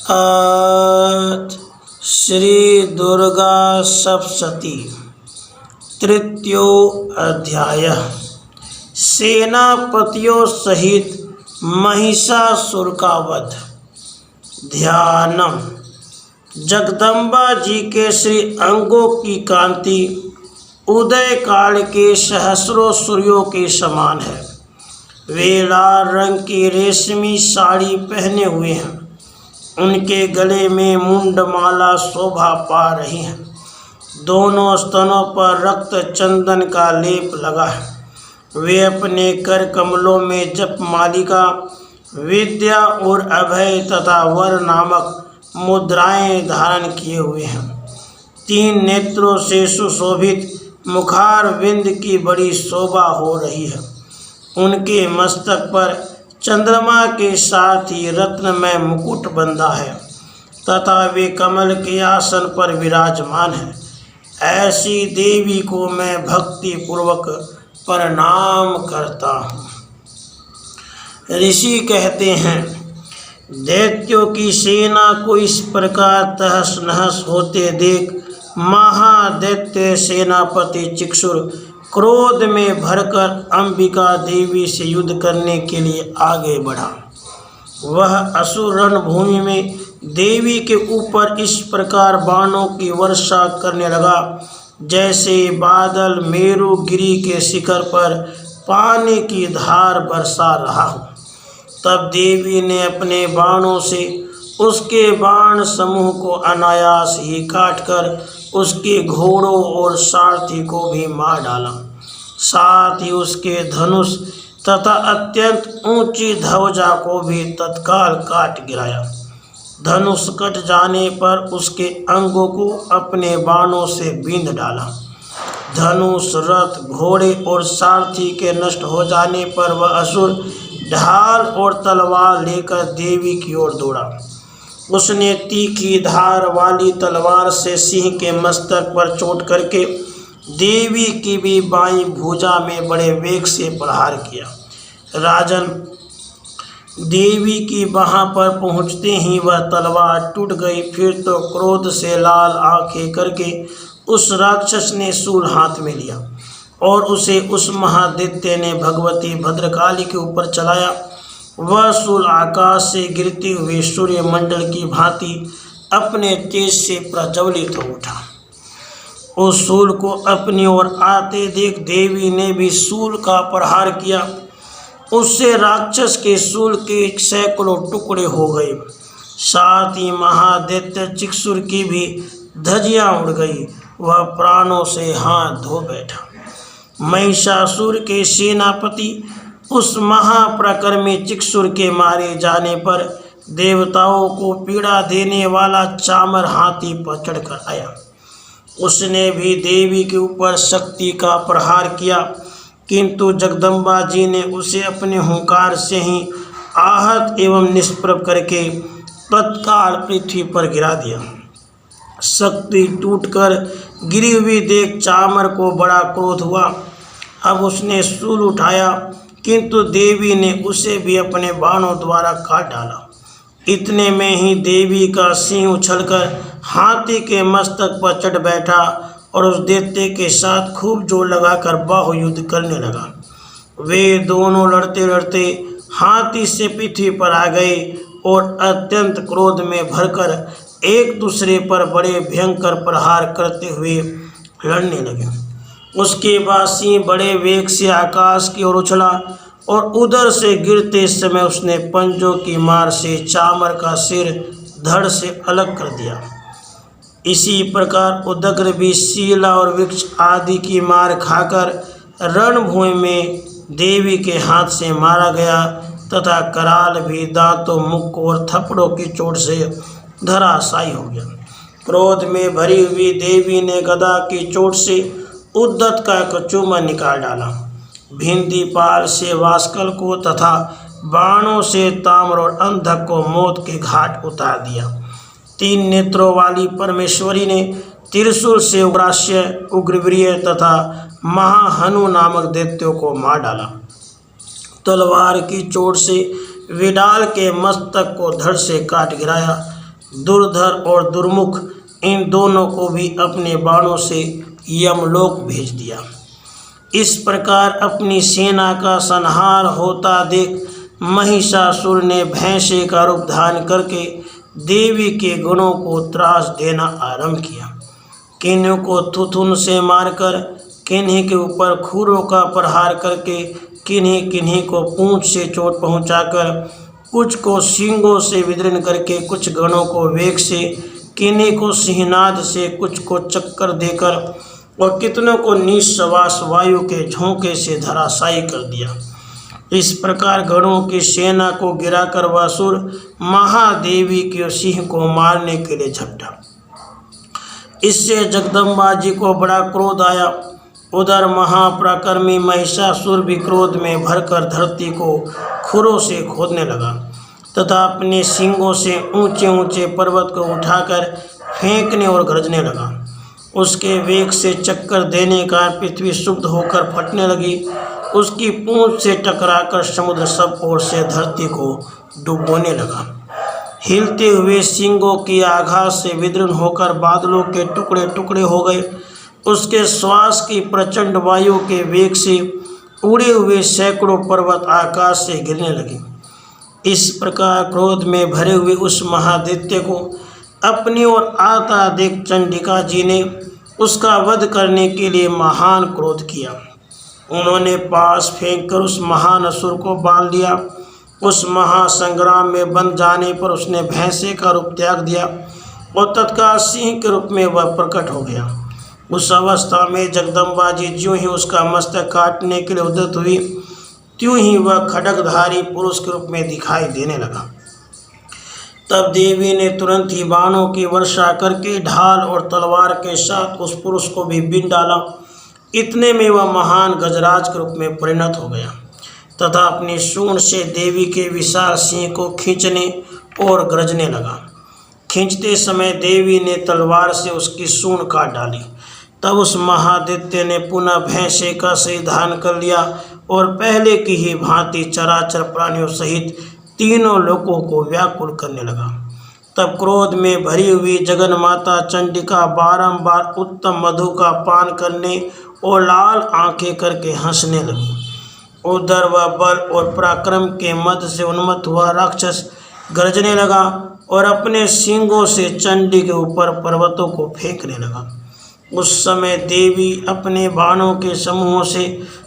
अथ श्री दुर्गा सप्तशती तृतीयो अध्याय। सेनापतियों सहित महिषासुर का वध। ध्यानम। जगदम्बा जी के श्री अंगों की कांति उदय काल के सहस्रों सूर्यों के समान है। वे लाल रंग की रेशमी साड़ी पहने हुए हैं। उनके गले में मुंडमाला शोभा पा रही है। दोनों स्तनों पर रक्त चंदन का लेप लगा है। वे अपने कर कमलों में जप मालिका, विद्या और अभय तथा वर नामक मुद्राएं धारण किए हुए हैं। 3 नेत्रों से सुशोभित मुखार विंद की बड़ी शोभा हो रही है। उनके मस्तक पर चंद्रमा के साथ ही रत्नमय मुकुट बंधा है तथा वे कमल के आसन पर विराजमान है। ऐसी देवी को मैं भक्ति पूर्वक प्रणाम करता हूँ। ऋषि कहते हैं, दैत्यों की सेना को इस प्रकार तहस नहस होते देख महादैत्य सेनापति चिक्षुर क्रोध में भरकर अंबिका देवी से युद्ध करने के लिए आगे बढ़ा। वह असुर रणभूमि में देवी के ऊपर इस प्रकार बाणों की वर्षा करने लगा जैसे बादल मेरुगिरी के शिखर पर पानी की धार बरसा रहा हो। तब देवी ने अपने बाणों से उसके बाण समूह को अनायास ही काटकर उसके घोड़ों और सारथी को भी मार डाला। साथ ही उसके धनुष तथा अत्यंत ऊंची ध्वजा को भी तत्काल काट गिराया। धनुष कट जाने पर उसके अंगों को अपने बाणों से बींध डाला। धनुष, रथ, घोड़े और सारथी के नष्ट हो जाने पर वह असुर ढाल और तलवार लेकर देवी की ओर दौड़ा। उसने तीखी धार वाली तलवार से सिंह के मस्तक पर चोट करके देवी की भी बाईं भुजा में बड़े वेग से प्रहार किया। राजन, देवी की बाह पर पहुँचते ही वह तलवार टूट गई। फिर तो क्रोध से लाल आंखें करके उस राक्षस ने शूल हाथ में लिया और उसे उस महादैत्य ने भगवती भद्रकाली के ऊपर चलाया। वह शूल आकाश से गिरते हुए सूर्य मंडल की भांति अपने तेज से प्रज्वलित हो उठा। उस शूल को अपनी ओर आते देख देवी ने भी शूल का प्रहार किया। उससे राक्षस के शूल के सैकड़ों टुकड़े हो गए। साथ ही महादैत्य चिक्षुर की भी धज्जियां उड़ गई। वह प्राणों से हाथ धो बैठा। महिषासुर के सेनापति उस महाप्रकर्मी चिक्षुर के मारे जाने पर देवताओं को पीड़ा देने वाला चामर हाथी पर चढ़कर आया। उसने भी देवी के ऊपर शक्ति का प्रहार किया, किंतु जगदम्बा जी ने उसे अपने हुंकार से ही आहत एवं निष्प्रभ करके तत्काल पृथ्वी पर गिरा दिया। शक्ति टूटकर गिरी हुई देख चामर को बड़ा क्रोध हुआ। अब उसने शूल उठाया, किंतु देवी ने उसे भी अपने बाणों द्वारा काट डाला। इतने में ही देवी का सिंह उछलकर हाथी के मस्तक पर चढ़ बैठा और उस दैत्य के साथ खूब जोर लगाकर बाहुयुद्ध करने लगा। वे दोनों लड़ते लड़ते हाथी से पृथ्वी पर आ गए और अत्यंत क्रोध में भरकर एक दूसरे पर बड़े भयंकर प्रहार करते हुए लड़ने लगे। उसके बाद सिंह बड़े वेग से आकाश की ओर उछला और उधर से गिरते समय उसने पंजों की मार से चामर का सिर धड़ से अलग कर दिया। इसी प्रकार उदग्र भी शीला और वृक्ष आदि की मार खाकर रणभूमि में देवी के हाथ से मारा गया तथा कराल भी दांतों, मुख और थप्पड़ों की चोट से धराशायी हो गया। क्रोध में भरी हुई देवी ने गदा की चोट से उद्धत का एक चूमा निकाल डाला। भिंदीपाल से वास्कल को तथा बाणों से ताम्र और अंधक को मौत के घाट उतार दिया। 3 नेत्रों वाली परमेश्वरी ने त्रिशूल से उग्रास्य, उग्रवीर्य तथा महाहनु नामक दैत्यों को मार डाला। तलवार की चोट से विडाल के मस्तक को धड़ से काट गिराया। दुर्धर और दुर्मुख इन दोनों को भी अपने बाणों से यमलोक भेज दिया। इस प्रकार अपनी सेना का संहार होता देख महिषासुर ने भैंसे का रूप धारण करके देवी के गणों को त्रास देना आरंभ किया। किन्हीं को थुथुन से मारकर, किन्हीं के ऊपर खूरों का प्रहार करके, किन्हीं को पूंछ से चोट पहुंचाकर, कुछ को सींगों से विदीर्ण करके, कुछ गणों को वेग से, किन्हीं को सिंहनाद से, कुछ को चक्कर देकर और कितनों को निश्वास वायु के झोंके से धराशायी कर दिया। इस प्रकार गणों की सेना को गिराकर वासुर महादेवी के सिंह को मारने के लिए झपटा। इससे जगदम्बा जी को बड़ा क्रोध आया। उधर महापराक्रमी महिषासुर भी क्रोध में भरकर धरती को खुरों से खोदने लगा तथा अपने सींगों से ऊंचे ऊंचे पर्वत को उठाकर फेंकने और गरजने लगा। उसके वेग से चक्कर देने का पृथ्वी शुद्ध होकर फटने लगी। उसकी पूंछ से टकराकर समुद्र सब ओर से धरती को डुबोने लगा। हिलते हुए सींगों की आघात से विदीर्ण होकर बादलों के टुकड़े टुकड़े हो गए। उसके श्वास की प्रचंड वायु के वेग से उड़े हुए सैकड़ों पर्वत आकाश से गिरने लगे। इस प्रकार क्रोध में भरे हुए उस महादैत्य को अपनी ओर आता देख चंडिका जी ने उसका वध करने के लिए महान क्रोध किया। उन्होंने पास फेंककर उस महान असुर को बांध लिया। उस महासंग्राम में बंध जाने पर उसने भैंसे का रूप त्याग दिया और तत्काल सिंह के रूप में वह प्रकट हो गया। उस अवस्था में जगदम्बा जी ज्यों ही उसका मस्तक काटने के लिए उद्यत हुई, त्यों ही वह खड्गधारी पुरुष के रूप में दिखाई देने लगा। तब देवी ने तुरंत ही बाणों की वर्षा करके ढाल और तलवार के साथ उस पुरुष को भी बीन डाला। इतने में वह महान गजराज के रूप में परिणत हो गया तथा अपनी सूंड से देवी के विशाल सिंह को खींचने और गरजने लगा। खींचते समय देवी ने तलवार से उसकी सूंड काट डाली। तब उस महादैत्य ने पुनः भैंसे का शरीर धारण कर लिया और पहले की ही भांति चराचर प्राणियों सहित तीनों लोकों को व्याकुल करने लगा। तब क्रोध में भरी हुई जगन माता चंडिका बारंबार उत्तम मधु का पान करने और लाल आंखें करके हंसने लगी। उधर वह बल और पराक्रम के मद से उन्मत्त हुआ राक्षस गरजने लगा और अपने सींगों से चंडी के ऊपर पर्वतों को फेंकने लगा। उस समय देवी अपने बाणों के समूहों से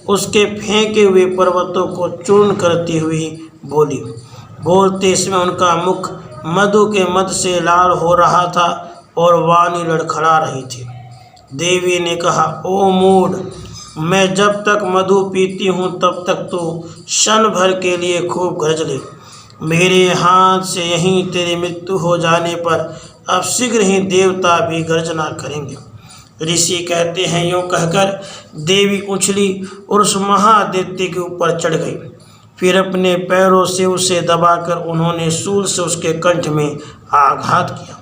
उसके फेंके हुए पर्वतों को चूर्ण करती हुई बोली। बोलते समय उनका मुख मधु के मद से लाल हो रहा था और वाणी लड़खड़ा रही थी। देवी ने कहा, ओ मूढ़, मैं जब तक मधु पीती हूँ तब तक तो क्षण भर के लिए खूब गरज ले। मेरे हाथ से यहीं तेरी मृत्यु हो जाने पर अब शीघ्र ही देवता भी गर्जना करेंगे। ऋषि कहते हैं, यूँ कहकर देवी उछली और उस महादैत्य के ऊपर चढ़ गई। फिर अपने पैरों से उसे दबाकर उन्होंने शूल से उसके कंठ में आघात किया।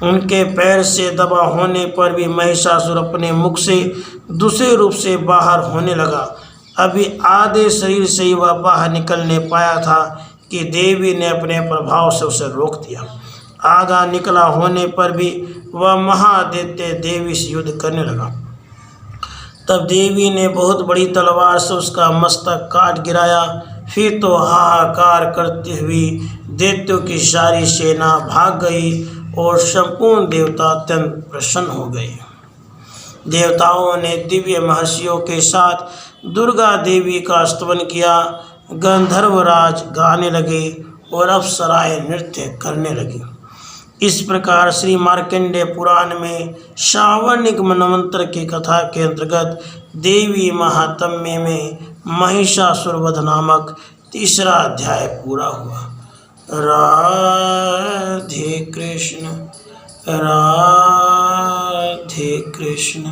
उनके पैर से दबा होने पर भी महिषासुर अपने मुख से दूसरे रूप से बाहर होने लगा। अभी आधे शरीर से ही वह बाहर निकलने पाया था कि देवी ने अपने प्रभाव से उसे रोक दिया। आधा निकला होने पर भी वह महादैत्य देवी से युद्ध करने लगा। तब देवी ने बहुत बड़ी तलवार से उसका मस्तक काट गिराया। फिर तो हाहाकार करती हुई दैत्यों की सारी सेना भाग गई और संपूर्ण देवता अत्यंत प्रसन्न हो गए। देवताओं ने दिव्य महर्षियों के साथ दुर्गा देवी का स्तवन किया। गंधर्वराज गाने लगे और अप्सराएं नृत्य करने लगी। इस प्रकार श्री मार्कंडेय पुराण में श्रावणिक मनवंतर की कथा के अंतर्गत देवी महात्म्य में महिषासुर वध नामक तीसरा अध्याय पूरा हुआ। राधे कृष्ण, राधे कृष्ण।